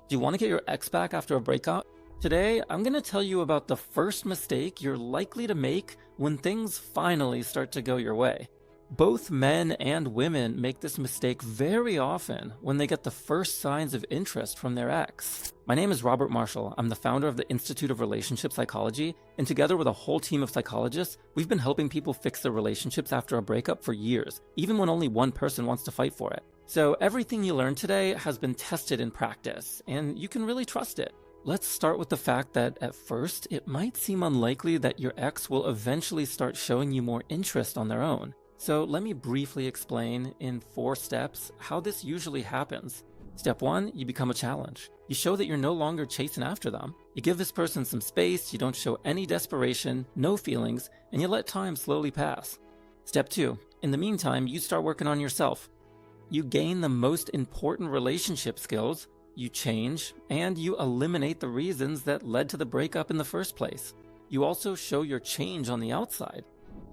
Do you want to get your ex back after a breakup? Today, I'm going to tell you about the first mistake you're likely to make when things finally start to go your way. Both men and women make this mistake very often when they get the first signs of interest from their ex. My name is Robert Marshall. I'm the founder of the Institute of Relationship Psychology, and together with a whole team of psychologists, we've been helping people fix their relationships after a breakup for years, even when only one person wants to fight for it. So everything you learn today has been tested in practice, and you can really trust it. Let's start with the fact that at first, it might seem unlikely that your ex will eventually start showing you more interest on their own. So let me briefly explain in 4 steps how this usually happens. Step 1, you become a challenge. You show that you're no longer chasing after them. You give this person some space, you don't show any desperation, no feelings, and you let time slowly pass. Step 2, in the meantime, you start working on yourself. You gain the most important relationship skills, you change, and you eliminate the reasons that led to the breakup in the first place. You also show your change on the outside.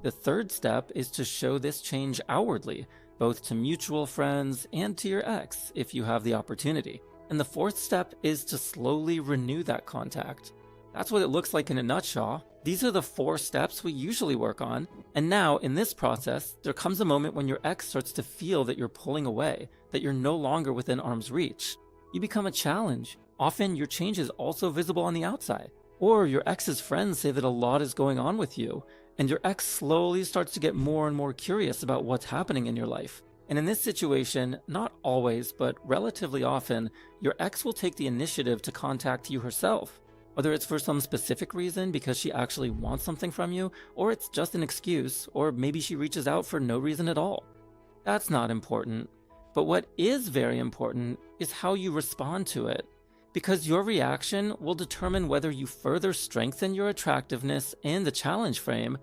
The third step is to show this change outwardly, both to mutual friends and to your ex, if you have the opportunity. And the fourth step is to slowly renew that contact. That's what it looks like in a nutshell. These are the 4 steps we usually work on. And now, in this process, there comes a moment when your ex starts to feel that you're pulling away, that you're no longer within arm's reach. You become a challenge. Often, your change is also visible on the outside. Or your ex's friends say that a lot is going on with you, and your ex slowly starts to get more and more curious about what's happening in your life. And in this situation, not always, but relatively often, your ex will take the initiative to contact you herself. Whether it's for some specific reason because she actually wants something from you, or it's just an excuse, or maybe she reaches out for no reason at all. That's not important. But what is very important is how you respond to it. Because your reaction will determine whether you further strengthen your attractiveness in the challenge frame,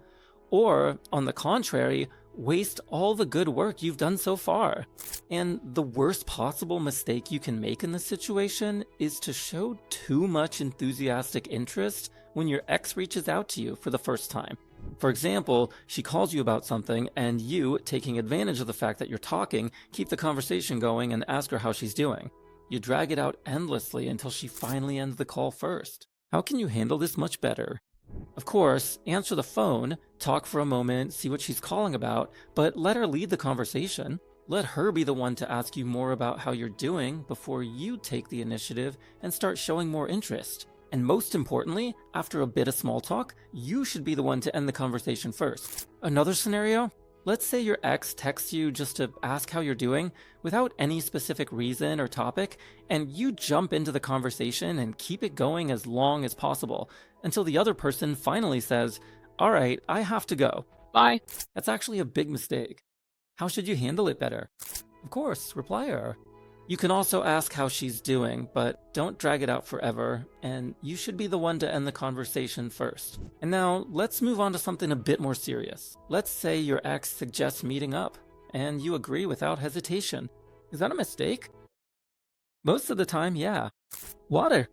or, on the contrary, waste all the good work you've done so far. And the worst possible mistake you can make in this situation is to show too much enthusiastic interest when your ex reaches out to you for the first time. For example, she calls you about something, and you, taking advantage of the fact that you're talking, keep the conversation going and ask her how she's doing. You drag it out endlessly until she finally ends the call first. How can you handle this much better? Of course, answer the phone, talk for a moment, see what she's calling about, but let her lead the conversation. Let her be the one to ask you more about how you're doing before you take the initiative and start showing more interest. And most importantly, after a bit of small talk, you should be the one to end the conversation first. Another scenario? Let's say your ex texts you just to ask how you're doing without any specific reason or topic, and you jump into the conversation and keep it going as long as possible until the other person finally says, "All right, I have to go. Bye." That's actually a big mistake. How should you handle it better? Of course, reply her. You can also ask how she's doing, but don't drag it out forever, and you should be the one to end the conversation first. And now, let's move on to something a bit more serious. Let's say your ex suggests meeting up, and you agree without hesitation. Is that a mistake? Most of the time, yeah. Water.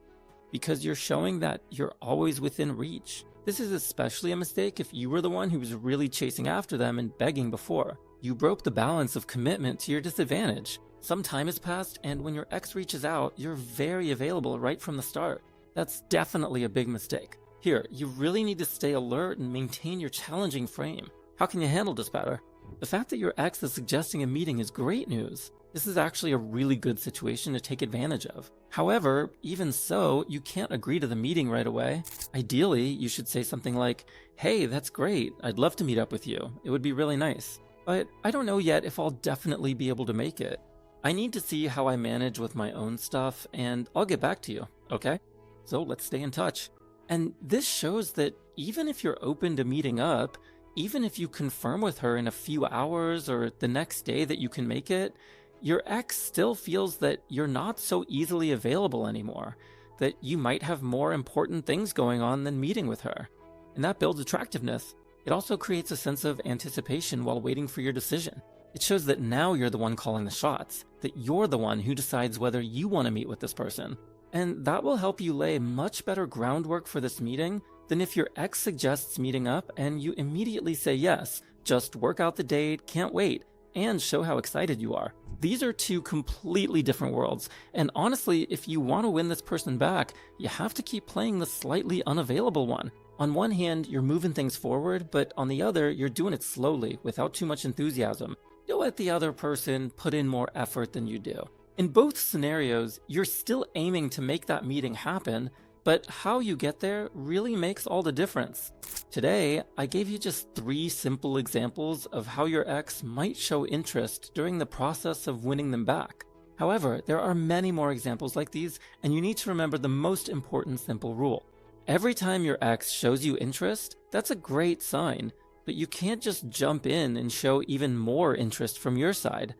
Because you're showing that you're always within reach. This is especially a mistake if you were the one who was really chasing after them and begging before. You broke the balance of commitment to your disadvantage. Some time has passed, and when your ex reaches out, you're very available right from the start. That's definitely a big mistake. Here, you really need to stay alert and maintain your challenging frame. How can you handle this better? The fact that your ex is suggesting a meeting is great news. This is actually a really good situation to take advantage of. However, even so, you can't agree to the meeting right away. Ideally, you should say something like, "Hey, that's great. I'd love to meet up with you. It would be really nice. But I don't know yet if I'll definitely be able to make it. I need to see how I manage with my own stuff, and I'll get back to you, okay? So let's stay in touch." And this shows that even if you're open to meeting up, even if you confirm with her in a few hours or the next day that you can make it, your ex still feels that you're not so easily available anymore, that you might have more important things going on than meeting with her. And that builds attractiveness. It also creates a sense of anticipation while waiting for your decision. It shows that now you're the one calling the shots, that you're the one who decides whether you want to meet with this person. And that will help you lay much better groundwork for this meeting than if your ex suggests meeting up and you immediately say yes, just work out the date, can't wait, and show how excited you are. These are two completely different worlds, and honestly, if you want to win this person back, you have to keep playing the slightly unavailable one. On one hand, you're moving things forward, but on the other, you're doing it slowly, without too much enthusiasm. You'll let the other person put in more effort than you do. In both scenarios, you're still aiming to make that meeting happen, but how you get there really makes all the difference. Today, I gave you just 3 simple examples of how your ex might show interest during the process of winning them back. However, there are many more examples like these, and you need to remember the most important simple rule. Every time your ex shows you interest, that's a great sign, but you can't just jump in and show even more interest from your side.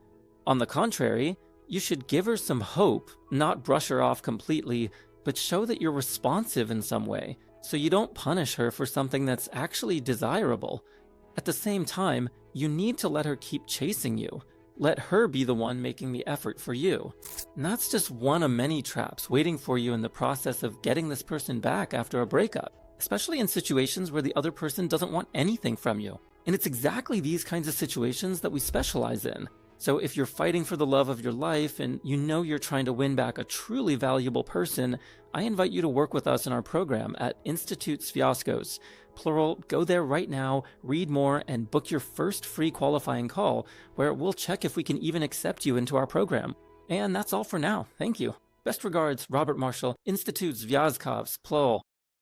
On the contrary, you should give her some hope, not brush her off completely, but show that you're responsive in some way, so you don't punish her for something that's actually desirable. At the same time, you need to let her keep chasing you. Let her be the one making the effort for you. And that's just one of many traps waiting for you in the process of getting this person back after a breakup, especially in situations where the other person doesn't want anything from you. And it's exactly these kinds of situations that we specialize in. So if you're fighting for the love of your life and you know you're trying to win back a truly valuable person, I invite you to work with us in our program at Institute Sviaskos. Plural, go there right now, read more, and book your first free qualifying call, where we'll check if we can even accept you into our program. And that's all for now. Thank you. Best regards, Robert Marshall, Institute Zviazkovs, plural.